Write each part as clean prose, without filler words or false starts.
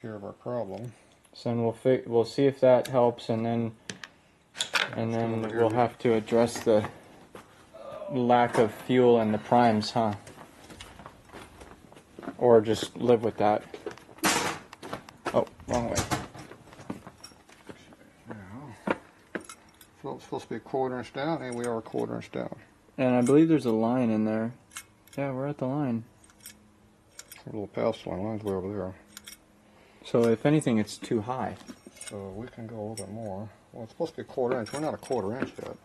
care of our problem. So then we'll see if that helps, and then we'll have to address the lack of fuel in the primes, huh? Or just live with that. Oh, wrong way. Now, so it's supposed to be a 1/4 inch down, and we are a 1/4 inch down. And I believe there's a line in there. Yeah, we're at the line. A little past the line's way over there. So if anything, it's too high. So we can go a little bit more. Well, it's supposed to be a 1/4 inch. We're not a 1/4 inch yet.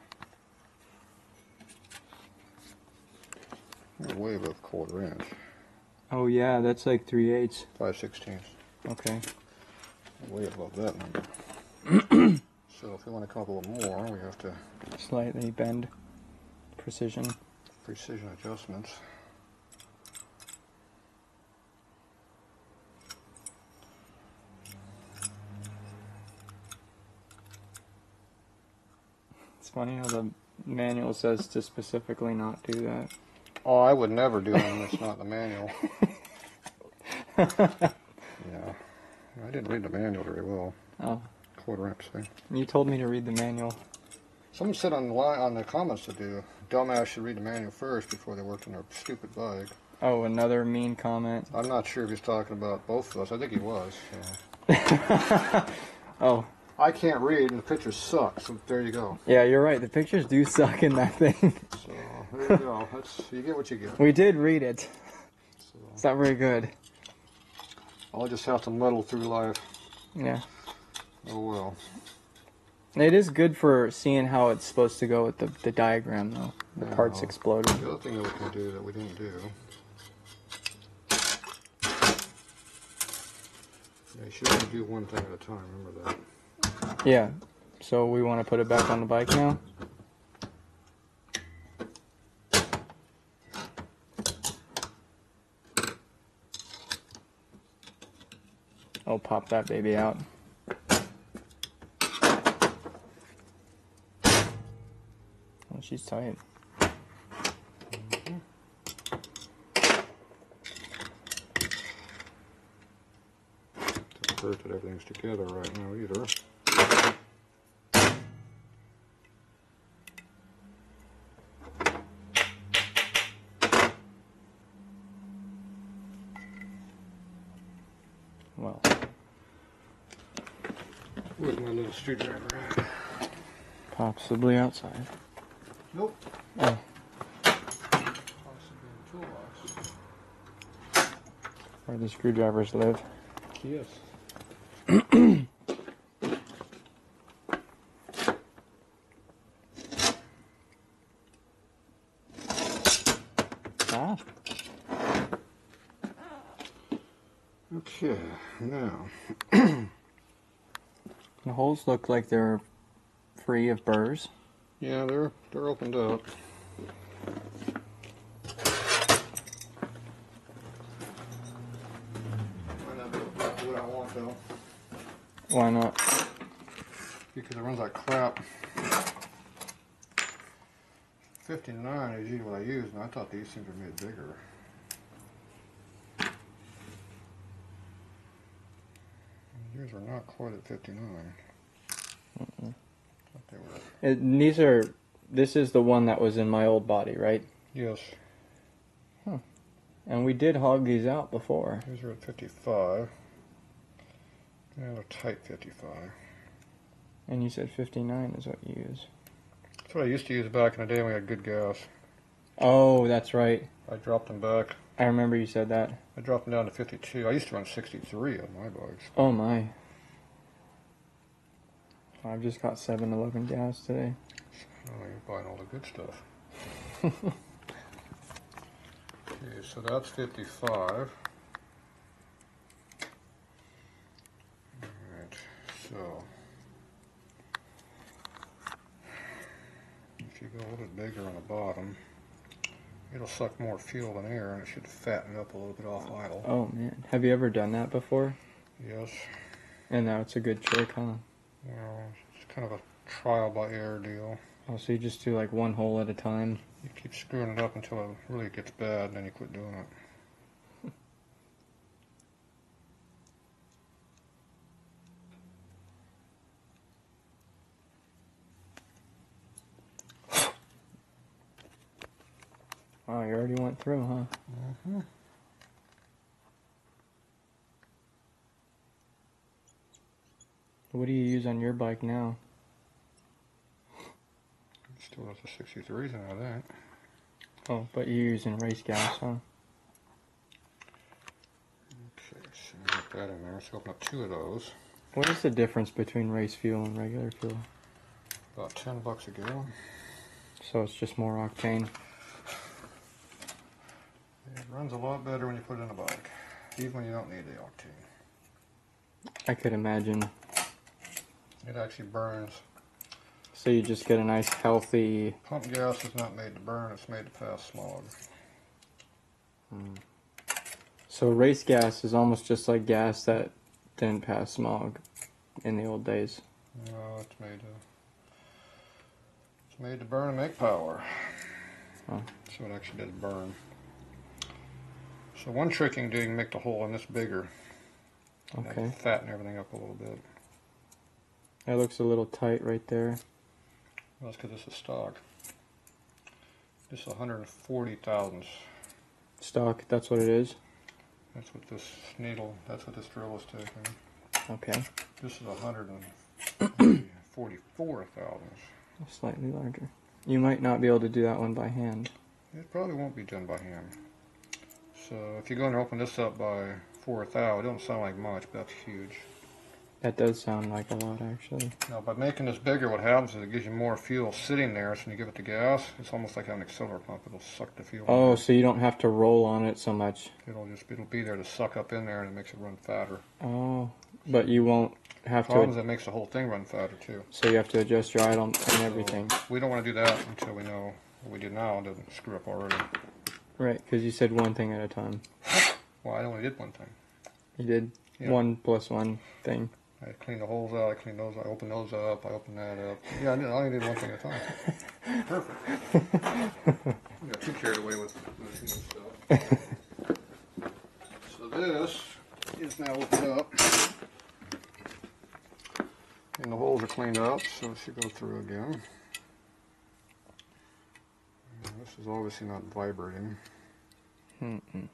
We're way above 1/4 inch. Oh yeah, that's like 3/8. 5/16. Okay. Way above that number. So if we want to come up a little more, we have to Slightly bend. Precision. precision adjustments. It's funny how the manual says to specifically not do that. Oh, I would never do them. It's not in the manual. Yeah, I didn't read the manual very well. Oh. 1/4 inch thing. You told me to read the manual. Someone said on the comments to do, dumbass should read the manual first before they work on their stupid bike. Oh, another mean comment. I'm not sure if he's talking about both of us. I think he was. So. Oh. I can't read and the pictures suck, so there you go. Yeah, you're right. The pictures do suck in that thing. So there you go. You get what you get. We did read it. So, It's not very good. I'll just have to muddle through life. Yeah. Oh well. It is good for seeing how it's supposed to go with the diagram, though. The Now, parts exploded. The other thing that we can do that we didn't do. Yeah, you should only do one thing at a time, remember that. Yeah. So we want to put it back on the bike now? I'll pop that baby out. Oh, she's tight. Mm-hmm. Don't hurt that everything's together right now either. Well. Where's my little screwdriver at? Possibly outside. Nope. Oh. Possibly in the toolbox. Where the screwdrivers live. Yes. Ah. Okay, now. The holes look like they're free of burrs. Yeah, they're opened up. Might not be exactly what I want though. Why not? Because it runs like crap. 59 is usually what I use, and I thought these things were made bigger. Yours are not quite at 59. Mm-mm. Thought they were. This is the one that was in my old body, right? Yes. Huh. And we did hog these out before. These are at 55. Yeah, they're tight 55. And you said 59 is what you use. That's what I used to use back in the day when we had good gas. Oh, that's right. I dropped them back. I remember you said that. I dropped them down to 52. I used to run 63 on my bikes. Oh my. I've just got 7-Eleven gas today. Oh, you're buying all the good stuff. Okay, so that's 55. Alright, so if you go a little bit bigger on the bottom, it'll suck more fuel than air, and it should fatten up a little bit off idle. Oh man. Have you ever done that before? Yes. And now it's a good trick, huh? Well, it's kind of a trial by error deal. Oh, so you just do like one hole at a time? You keep screwing it up until it really gets bad, and then you quit doing it. Wow, you already went through, huh? Mm-hmm. What do you use on your bike now? Still has the 63s and all that. Oh, but you're using race gas, huh? Okay, so we got that in there. Let's open up 2 of those. What is the difference between race fuel and regular fuel? About $10 a gallon. So it's just more octane. It runs a lot better when you put it in a bike, even when you don't need the octane. I could imagine. It actually burns. So you just get a nice healthy... Pump gas is not made to burn, it's made to pass smog. So race gas is almost just like gas that didn't pass smog in the old days. No, it's made to burn and make power. Oh. So it actually does burn. So one trick you can do, you can make the hole in this bigger. Okay. Fatten everything up a little bit. That looks a little tight right there. Well, that's because this is stock. This is 140 thousandths. Stock, that's what it is? That's what this needle, that's what this drill is taking. Okay. This is 144 thousandths. Slightly larger. You might not be able to do that one by hand. It probably won't be done by hand. So if you go and open this up by 4 thou, it don't sound like much, but that's huge. That does sound like a lot, actually. Now by making this bigger, what happens is it gives you more fuel sitting there, so when you give it the gas, it's almost like having an accelerator pump. It'll suck the fuel. Oh, so you don't have to roll on it so much. It'll be there to suck up in there, and it makes it run fatter. Oh, but you won't have Problem is to... it makes the whole thing run fatter too. So you have to adjust your idle and everything. So we don't want to do that until we know what we do now doesn't screw up already. Right, because you said one thing at a time. Well, I only did one thing. You did 1 + 1 thing. I cleaned the holes out, I cleaned those, I opened those up, I opened that up. Yeah, I only did one thing at a time. Perfect. I got too carried away with this stuff. So this is now opened up. And the holes are cleaned up, so it should go through again. And this is obviously not vibrating. Mm-mm.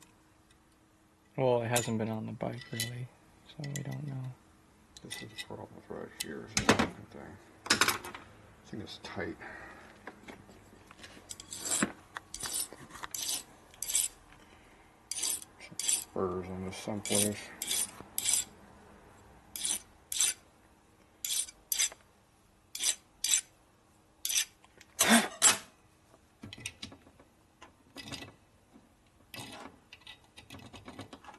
Well, it hasn't been on the bike, really, so we don't know. This is the problem right here. Is the second thing. I think it's tight. Some spurs on this someplace.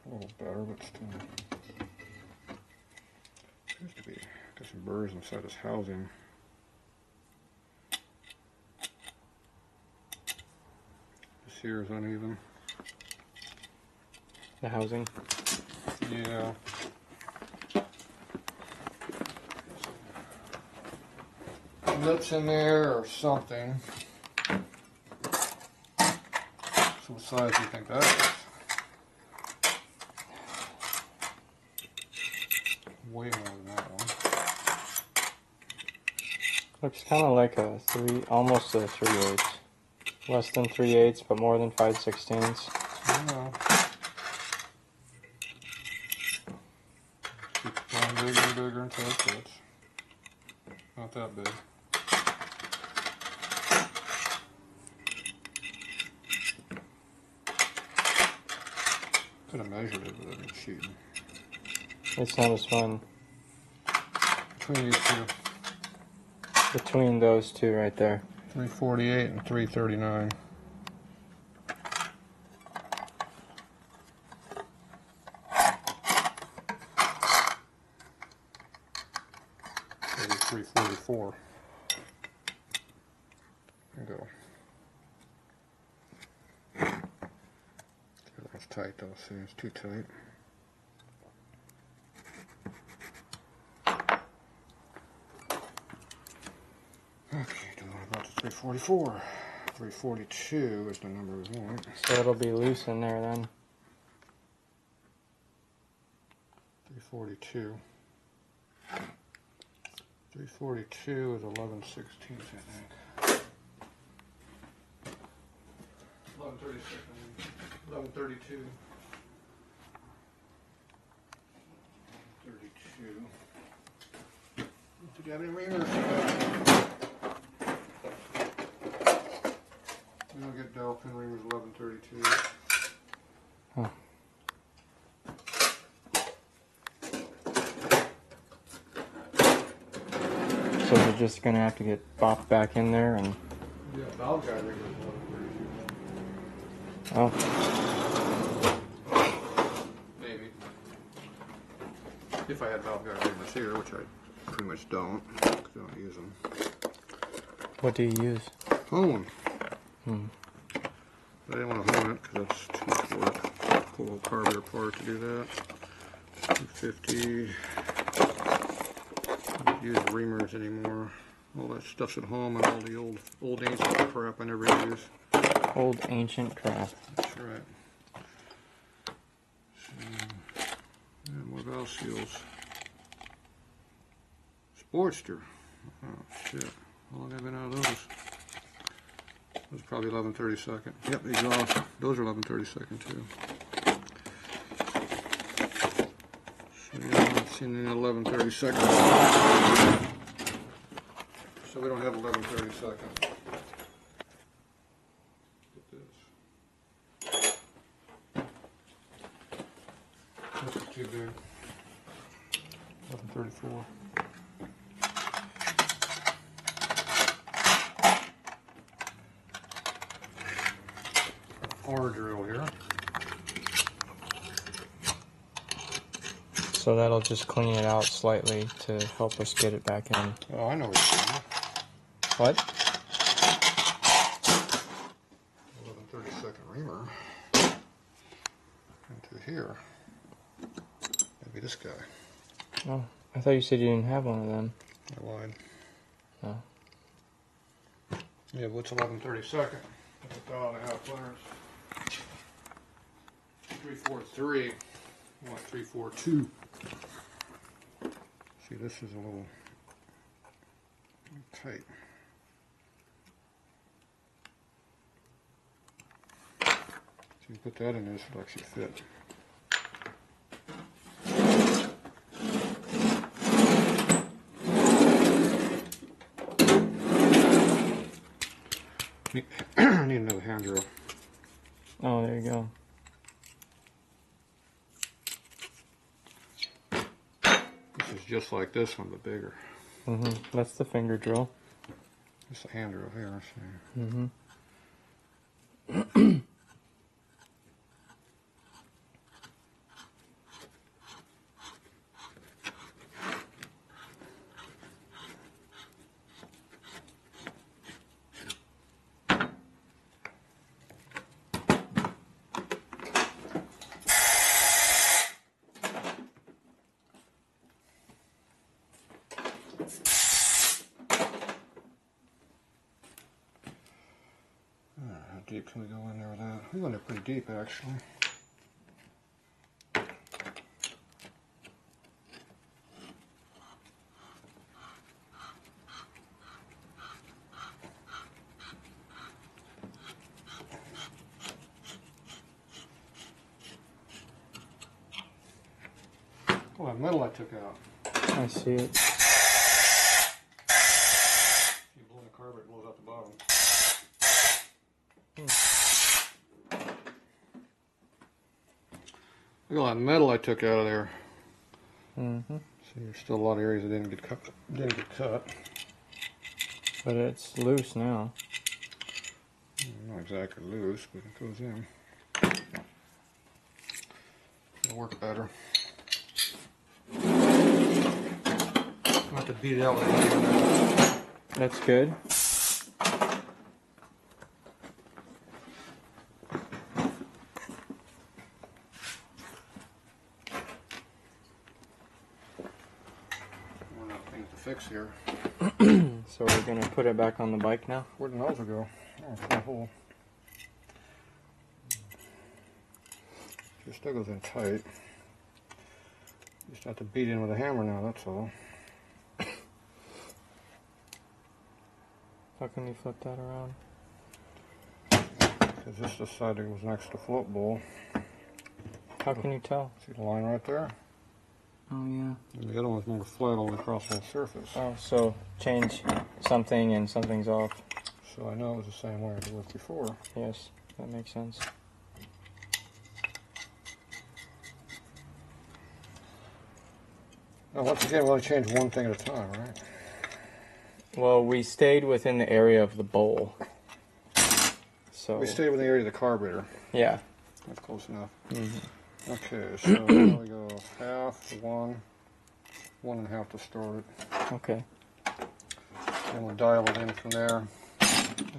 A little better, but still. Seems to be got some burrs inside this housing. This here is uneven. The housing? Yeah. Nuts in there or something. So what size do you think that is? Way more than that one. Looks kind of like a almost a 3/8. Less than 3/8, but more than 5/16. I don't know. Keep going bigger and bigger until it fits. Not that big. Could have measured it, but I've been cheating. It's not as fun. Between these two. Between those two right there. 348 and 339. Maybe 344. There you go. That's tight though, see, it's too tight. Okay, doing about the 344. 342 is the number we want. So it'll be loose in there then. 342. 342 is 11/16, I think. 11:32. 32. Did you have any ringers? We don't get dowel pin ringers 11:32. Huh. So we're just gonna have to get bopped back in there and. Yeah, valve guide ringers 11:32. Oh. Maybe. If I had valve guide ringers here, which I pretty much don't, because I don't use them. What do you use? Hone. Hmm. But I didn't want to hone it because that's too much work. Pull a carburetor apart to do that. 250. Don't use reamers anymore. All that stuff's at home and all the old ancient crap I never use. Old ancient crap. That's right. So, yeah, more valve seals. Sportster. Oh shit. How long have I been out of those? Those are probably 11/32. Yep, these are off. Those are 11/32 too. So yeah, I'm not seeing any 11/32. So we don't have 11/32. Get this. This is too big. 11/34. R drill here. So that'll just clean it out slightly to help us get it back in. Oh, I know what you're doing. What? 11/32 reamer into here. Maybe this guy. Oh, I thought you said you didn't have one of them. I lied. Oh. Yeah, but what's 11/32? That's $1.50 clearance. 343. I want 342. See, this is a little tight. So you put that in there so it'll actually fit. I need another hand drill. Oh, there you go. This is just like this one, but bigger. Mm-hmm. That's the finger drill. Just a hand drill here. See. Mm-hmm. How deep can we go in there with that? We went in pretty deep, actually. Oh, that metal I took out. I see it. You blow in the carb, it blows out the bottom. Look at all that metal I took out of there. Mm-hmm. See, there's still a lot of areas that didn't get cut. But it's loose now. Not exactly loose, but it goes in. It'll work better. I'll have to beat it out with a hammer. That's good. One other thing to fix here. So we're gonna put it back on the bike now. Where'd the nozzle go? Oh, it's in a hole. It still goes in tight. Just have to beat in with a hammer now, that's all. How can you flip that around? because this decided it was next to float bowl. How can you tell? See the line right there? Oh yeah. And the other one's more flat on across the whole surface. Oh, so change something and something's off. So I know it was the same way as it was before. Yes, that makes sense. Now once again, we only change one thing at a time, right? Well, we stayed within the area of the bowl. So We stayed within the area of the carburetor. yeah. That's close enough. Mm-hmm. Okay, so now we go half to 1, 1.5 to start it. Okay. And we'll dial it in from there.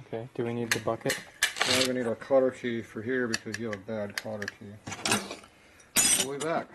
Okay. Do we need the bucket? Now we need our cotter key for here because you have a bad cotter key. We'll be back.